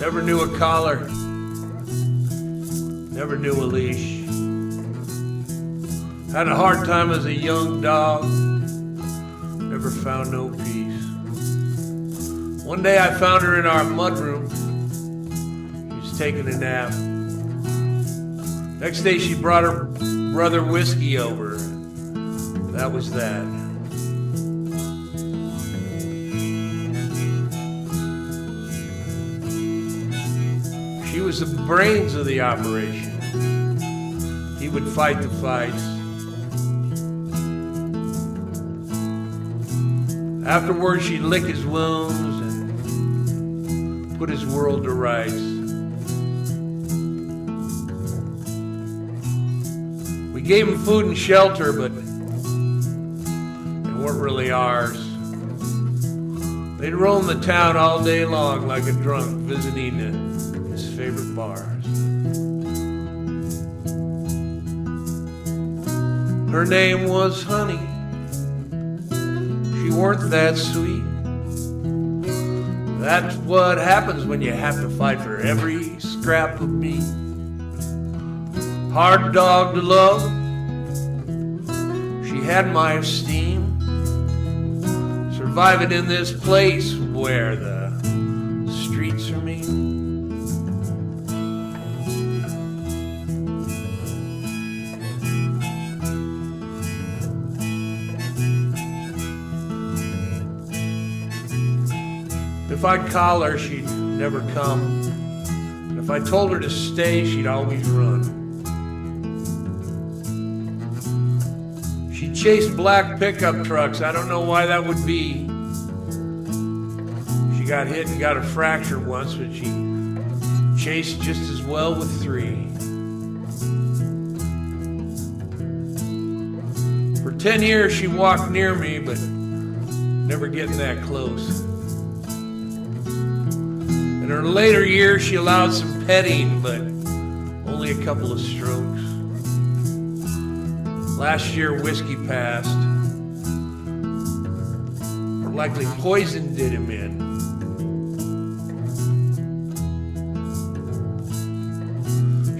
Never knew a collar, never knew a leash. Had a hard time as a young dog, never found no peace. One day I found her in our mudroom, she was taking a nap. Next day she brought her brother whiskey over, that was that. She was the brains of the operation. He would fight the fights. Afterwards, she'd lick his wounds and put his world to rights. We gave him food and shelter, but they weren't really ours. They'd roam the town all day long like a drunk, visiting his favorite bars. Her name was Honey. She weren't that sweet. That's what happens when you have to fight for every scrap of meat. Hard dog to love. She had my esteem. Surviving in this place where the streets are mean. If I'd call her, she'd never come. And if I told her to stay, she'd always run. She chased black pickup trucks. I don't know why that would be. She got hit and got a fracture once, but she chased just as well with 3. For 10 years she walked near me, but never getting that close. In her later years, she allowed some petting, but only a couple of strokes. Last year, whiskey passed. Or likely poison did him in.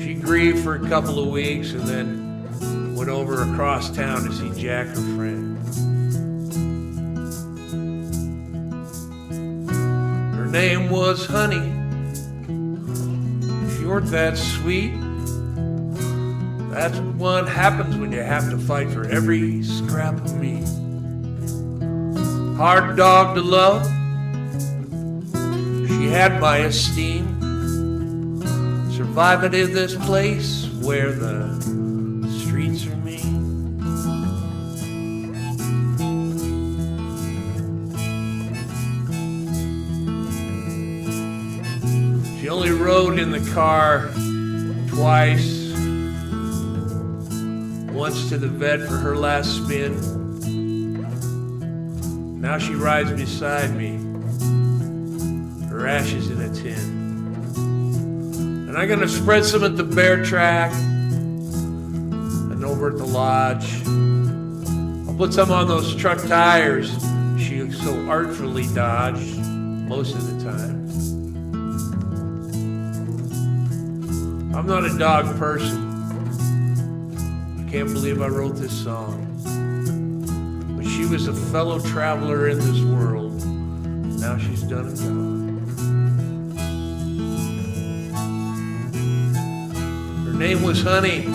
She grieved for a couple of weeks and then went over across town to see Jack, her friend. Her name was Honey. She weren't that sweet. That's what happens when you have to fight for every scrap of meat. Hard dog to love. She had my esteem. Surviving in this place where the streets are mean. She only rode in the car twice. Once to the vet for her last spin. Now she rides beside me, her ashes in a tin. And I'm gonna spread some at the bear track and over at the lodge. I'll put some on those truck tires she so artfully dodged most of the time. I'm not a dog person. Can't believe I wrote this song. But she was a fellow traveler in this world. Now she's done and gone. Her name was Honey.